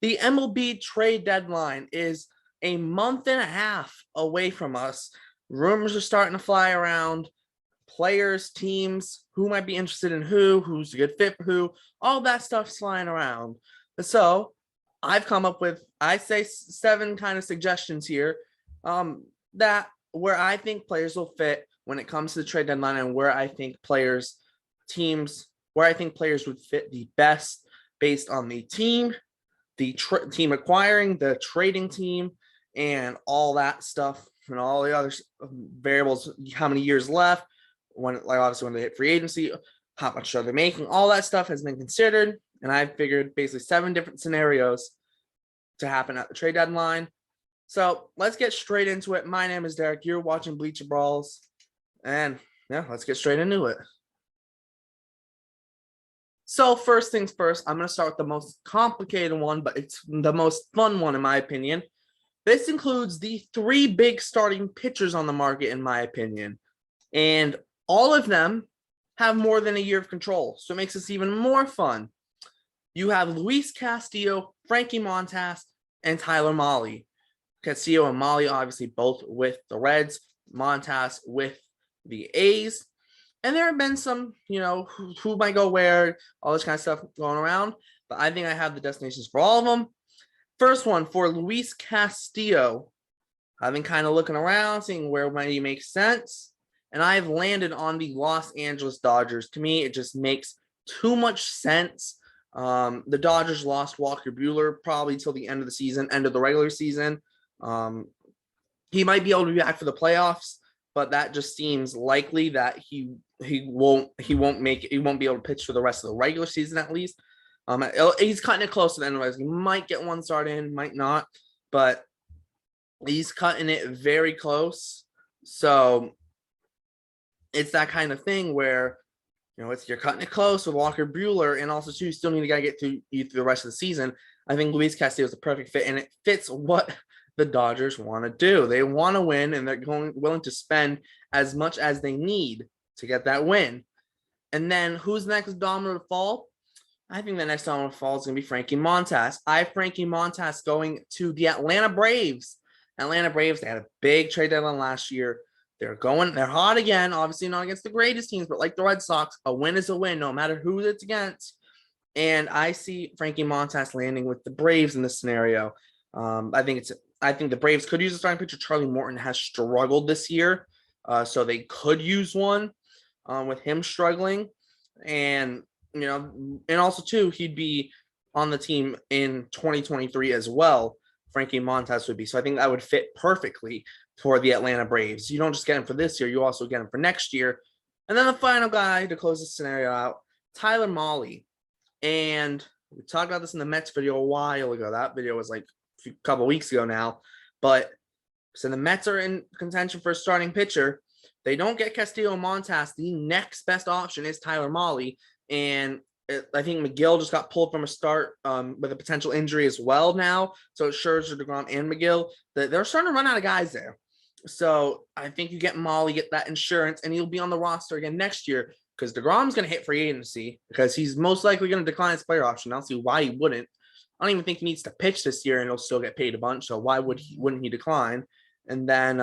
The MLB trade deadline is a month and a half away from us. Rumors are starting to fly around. Players, teams, who might be interested in who's a good fit for who, all that stuff's flying around. So I've come up with, I say 7 kind of suggestions here that where I think players will fit when it comes to the trade deadline and where I think players, teams, where I think players would fit the best based on the team, the team acquiring, the trading team, and all that stuff and all the other variables, how many years left, when, like obviously when they hit free agency, how much are they making, all that stuff has been considered. And I've figured basically 7 different scenarios to happen at the trade deadline. So let's get straight into it. My name is Derek. You're watching Bleacher Brawls. And yeah, let's get straight into it. So first things first, I'm going to start with the most complicated one, but it's the most fun one in my opinion. This includes the 3 big starting pitchers on the market in my opinion. And all of them have more than a year of control. So it makes this even more fun. You have Luis Castillo, Frankie Montas, and Tyler Mahle. Castillo and Mahle obviously both with the Reds, Montas with the A's. And there have been some, who might go where, all this kind of stuff going around. But I think I have the destinations for all of them. First one for Luis Castillo. I've been kind of looking around, seeing where might make sense. And I've landed on the Los Angeles Dodgers. To me, it just makes too much sense. The Dodgers lost Walker Buehler probably till the end of the season, end of the regular season. He might be able to be back for the playoffs, but that just seems likely that he won't be able to pitch for the rest of the regular season at least. He's cutting it close to the end of the. He might get one start in, might not, but he's cutting it very close. So it's that kind of thing where you're cutting it close with Walker Buehler, and also too, you still need to get through the rest of the season. I think Luis Castillo is the perfect fit, and it fits what the Dodgers want to do. They want to win, and they're willing to spend as much as they need to get that win. And then who's next domino to fall? I think the next domino to fall is going to be Frankie Montas. I have Frankie Montas going to the Atlanta Braves. Atlanta Braves, they had a big trade deadline last year. They're hot again, obviously not against the greatest teams, but like the Red Sox, a win is a win, no matter who it's against. And I see Frankie Montas landing with the Braves in this scenario. I think the Braves could use a starting pitcher. Charlie Morton has struggled this year, so they could use one with him struggling. And, and also too, he'd be on the team in 2023 as well. Frankie Montas would be. So I think that would fit perfectly for the Atlanta Braves. You don't just get him for this year, you also get him for next year. And then the final guy to close this scenario out, Tyler Mahle. And we talked about this in the Mets video a while ago. That video was like a couple weeks ago now. But so the Mets are in contention for a starting pitcher. They don't get Castillo and Montas. The next best option is Tyler Mahle. And I think McGill just got pulled from a start with a potential injury as well now. So it's Scherzer, DeGrom, and McGill. They're starting to run out of guys there. So I think you get Mahle, get that insurance, and he'll be on the roster again next year because DeGrom's going to hit free agency because he's most likely going to decline his player option. I don't see why he wouldn't. I don't even think he needs to pitch this year, and he'll still get paid a bunch. So why wouldn't he decline? And then,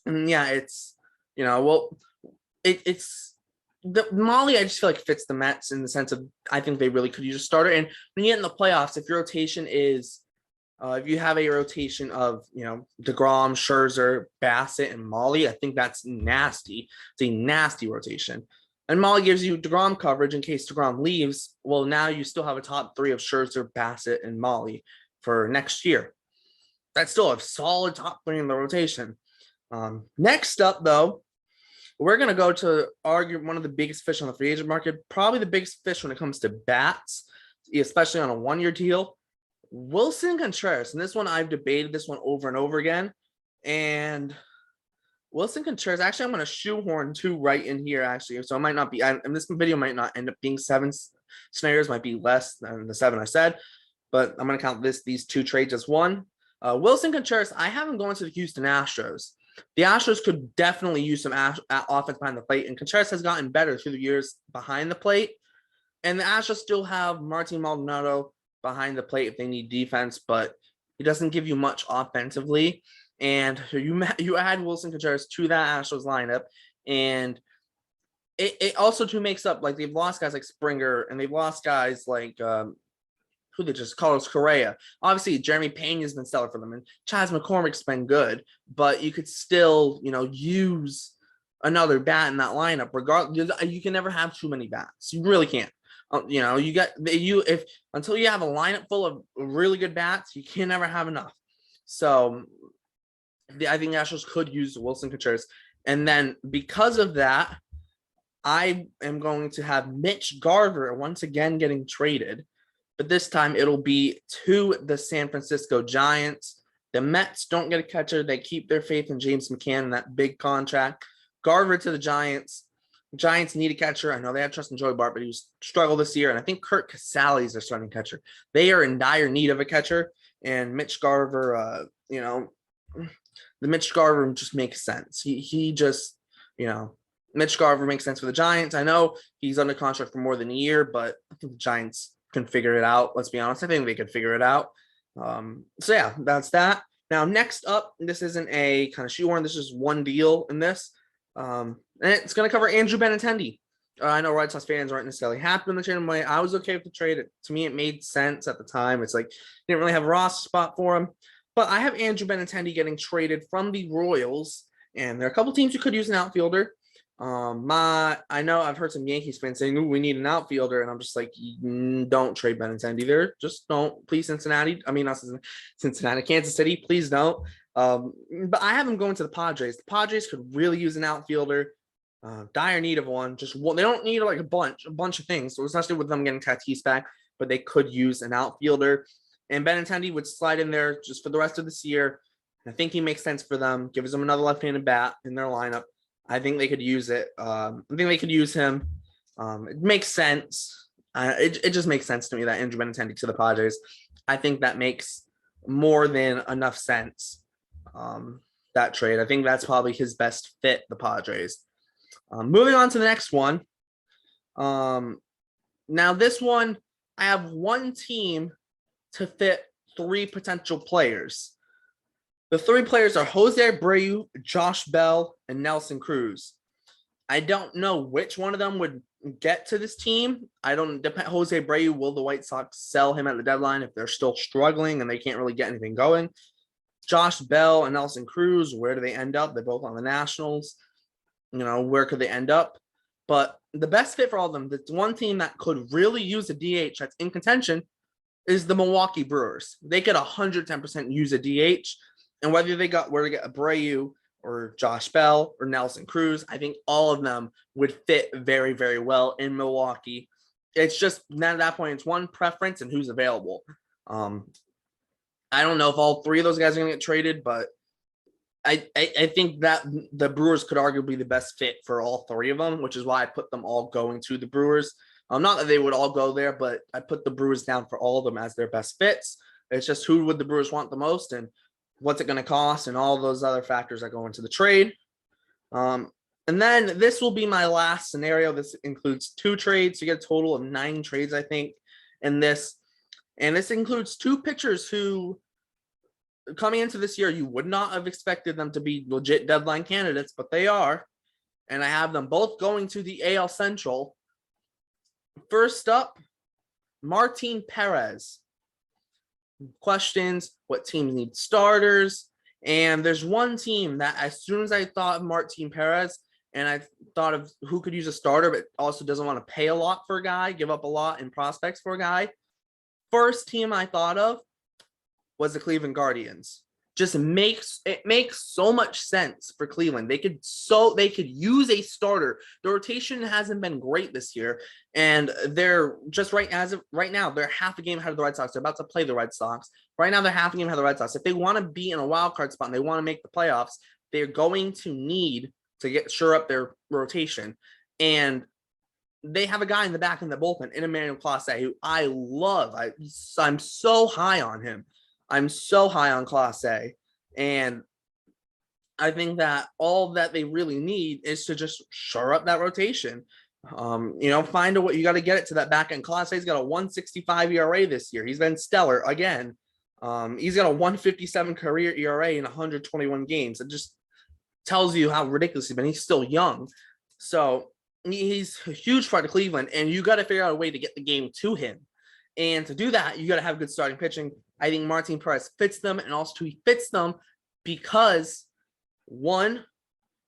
it's it's the Mahle. I just feel like fits the Mets in the sense of I think they really could use a starter. And when you get in the playoffs, if your rotation is if you have a rotation of, DeGrom, Scherzer, Bassett, and Mahle, I think that's nasty. It's a nasty rotation. And Mahle gives you DeGrom coverage in case DeGrom leaves. Well, now you still have a top 3 of Scherzer, Bassett, and Mahle for next year. That's still a solid top 3 in the rotation. Next up, though, we're going to go to argue one of the biggest fish on the free agent market, probably the biggest fish when it comes to bats, especially on a 1-year deal. Willson Contreras, and this one I've debated this one over and over again. And Willson Contreras, actually, I'm going to shoehorn 2 right in here, actually. So it might not be, and this video might not end up being 7 scenarios, might be less than the 7 I said. But I'm going to count these 2 trades as one. Willson Contreras, I have him going to the Houston Astros. The Astros could definitely use some offense behind the plate, and Contreras has gotten better through the years behind the plate. And the Astros still have Martin Maldonado, behind the plate if they need defense, but he doesn't give you much offensively. And you add Wilson Contreras to that Astros lineup, and it also too makes up, like, they've lost guys like Springer, and they've lost guys like who they just Carlos Correa. Obviously, Jeremy Pena's been stellar for them, and Chas McCormick's been good, but you could still, use another bat in that lineup. Regardless, you can never have too many bats. You really can't. If until you have a lineup full of really good bats, you can never have enough. So I think the Astros could use Wilson Contreras, and then because of that, I am going to have Mitch Garver once again getting traded, but this time it'll be to the San Francisco Giants. The Mets don't get a catcher. They keep their faith in James McCann and that big contract. Garver to the Giants. Giants need a catcher. I know they had trust in Joey Bart, but he struggled this year. And I think Kurt Casale is their starting catcher. They are in dire need of a catcher. And Mitch Garver, the Mitch Garver just makes sense. He just, Mitch Garver makes sense for the Giants. I know he's under contract for more than a year, but I think the Giants can figure it out. Let's be honest. I think they could figure it out. So yeah, that's that. Now, next up, this isn't a kind of shoehorn. This is one deal in this. And it's going to cover Andrew Benintendi. I know Red Sox fans aren't necessarily happy when the trade him away. I was okay with the trade. To me, it made sense at the time. It's like, didn't really have a roster spot for him. But I have Andrew Benintendi getting traded from the Royals. And there are a couple teams who could use an outfielder. I know I've heard some Yankees fans saying, "Ooh, we need an outfielder," and I'm just like, don't trade Benintendi there. Just don't, please, Cincinnati. I mean, not Cincinnati, Kansas City, please don't. But I have him going to the Padres. The Padres could really use an outfielder. Dire need of one. Just one. They don't need like a bunch of things. So especially with them getting Tatis back, but they could use an outfielder. And Benintendi would slide in there just for the rest of this year. I think he makes sense for them. Gives them another left-handed bat in their lineup. I think they could use it. I think they could use him. It makes sense. It just makes sense to me that Andrew Benintendi to the Padres. I think that makes more than enough sense, that trade. I think that's probably his best fit, the Padres. Moving on to the next one. Now, this one, I have one team to fit three potential players. The three players are Jose Abreu, Josh Bell, and Nelson Cruz. I don't know which one of them would get to this team. I don't depend. Jose Abreu, will the White Sox sell him at the deadline if they're still struggling and they can't really get anything going? Josh Bell and Nelson Cruz, where do they end up? They're both on the Nationals. Where could they end up? But the best fit for all of them, the one team that could really use a DH that's in contention is the Milwaukee Brewers. They could 110% use a DH. And whether they got where to get Abreu or Josh Bell or Nelson Cruz, I think all of them would fit very, very well in Milwaukee. It's just at that point, it's one preference and who's available. I don't know if all three of those guys are going to get traded, but I think that the Brewers could arguably be the best fit for all three of them, which is why I put them all going to the Brewers. Not that they would all go there, but I put the Brewers down for all of them as their best fits. It's just who would the Brewers want the most and what's it going to cost and all those other factors that go into the trade. And then this will be my last scenario. This includes 2 trades. You get a total of 9 trades, I think, in this. And this includes 2 pitchers who, coming into this year, you would not have expected them to be legit deadline candidates, but they are. And I have them both going to the AL Central. First up, Martin Perez. Questions, what teams need starters, and there's one team that as soon as I thought of Martin Perez and I thought of who could use a starter but also doesn't want to pay a lot for a guy, give up a lot in prospects for a guy, first team I thought of was the Cleveland Guardians. It makes so much sense for Cleveland. They could use a starter. The rotation hasn't been great this year, and they're just right now they're half a game ahead of the Red Sox. They're about to play the Red Sox. Right now they're half a game ahead of the Red Sox. If they want to be in a wild card spot and they want to make the playoffs, they're going to need to shore up their rotation. And they have a guy in the back in the bullpen, in Emmanuel Clase, who I love. I'm so high on him. I'm so high on Class A, and I think that all that they really need is to just shore up that rotation. Find a way. You got to get it to that back end class. He's got a 1.65 ERA this year. He's been stellar again. He's got a 1.57 career ERA in 121 games. It just tells you how ridiculous he's been. He's still young. So he's a huge part of Cleveland, and you got to figure out a way to get the game to him. And to do that, you got to have good starting pitching. I think Martin Perez fits them, and also he fits them because, one,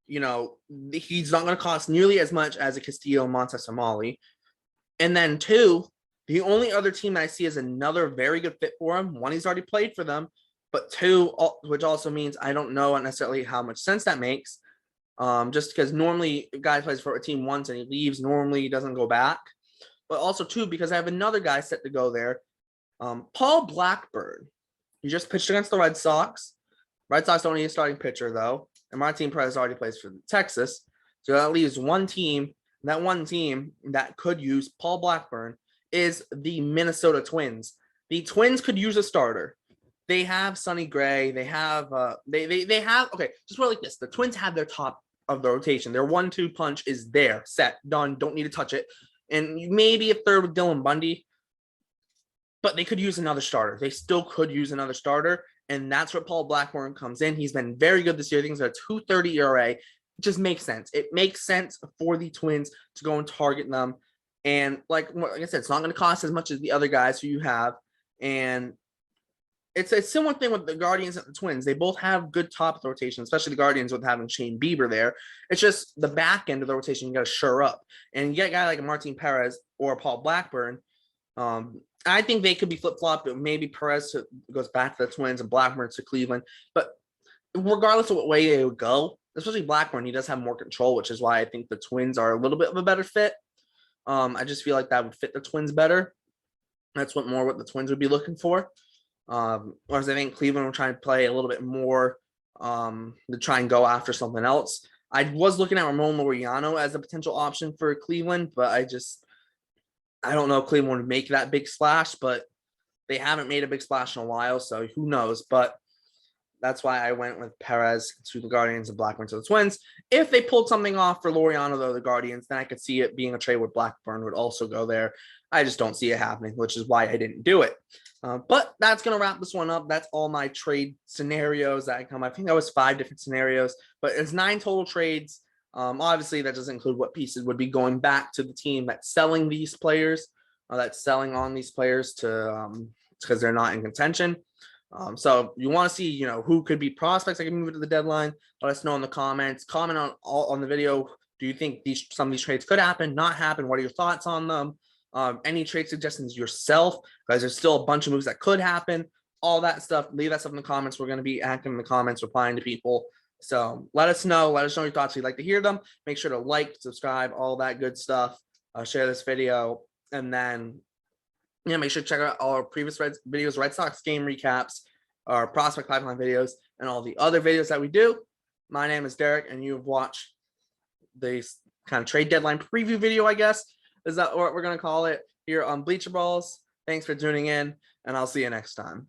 he's not going to cost nearly as much as a Castillo, Montes, or Molly. And then two, the only other team that I see as another very good fit for him, one, he's already played for them, but two, which also means I don't know necessarily how much sense that makes, just because normally a guy plays for a team once and he leaves, normally he doesn't go back. But also, two, because I have another guy set to go there, Paul Blackburn. He just pitched against the Red Sox. Red Sox don't need a starting pitcher, though. And Martin Perez already plays for Texas. So that leaves one team. That one team that could use Paul Blackburn is the Minnesota Twins. The Twins could use a starter. They have Sonny Gray. They have they have, okay, just like this. The Twins have their top of the rotation. Their 1-2 punch is there, set, done, don't need to touch it. And maybe a third with Dylan Bundy. But they could use another starter. They still could use another starter. And that's where Paul Blackburn comes in. He's been very good this year. I think he's got a 2.30 ERA. It just makes sense. It makes sense for the Twins to go and target them. And like I said, it's not going to cost as much as the other guys who you have. And it's a similar thing with the Guardians and the Twins. They both have good top of the rotation, especially the Guardians with having Shane Bieber there. It's just the back end of the rotation you got to shore up. And you get a guy like Martin Perez or Paul Blackburn. I think they could be flip-flopped. Maybe Perez goes back to the Twins and Blackburn to Cleveland. But regardless of what way they would go, especially Blackburn, he does have more control, which is why I think the Twins are a little bit of a better fit. I just feel like that would fit the Twins better. That's what the Twins would be looking for. Whereas I think Cleveland will try and play a little bit more to try and go after something else. I was looking at Ramon Laureano as a potential option for Cleveland, but I don't know if Cleveland would make that big splash, but they haven't made a big splash in a while, so who knows. But that's why I went with Perez to the Guardians and Blackburn to the Twins. If they pulled something off for Laureano, though, the Guardians, then I could see it being a trade with Blackburn would also go there. I just don't see it happening, which is why I didn't do it. But that's going to wrap this one up. That's all my trade scenarios that I come. I think that was 5 different scenarios, but it's 9 total trades. Obviously, that doesn't include what pieces would be going back to the team that's selling these players, that's selling on these players to because they're not in contention. So you want to see, who could be prospects that can move to the deadline. Let us know in the comments. Comment on the video. Do you think some of these trades could happen, not happen? What are your thoughts on them? Any trade suggestions yourself? Because there's still a bunch of moves that could happen. All that stuff. Leave that stuff in the comments. We're going to be active in the comments, replying to people. So let us know. Let us know your thoughts. We'd like to hear them. Make sure to like, subscribe, all that good stuff. Share this video. And then, make sure to check out all our previous videos, Red Sox game recaps, our prospect pipeline videos, and all the other videos that we do. My name is Derek, and you have watched this kind of trade deadline preview video, I guess. Is that what we're going to call it here on Bleacher Brawls? Thanks for tuning in, and I'll see you next time.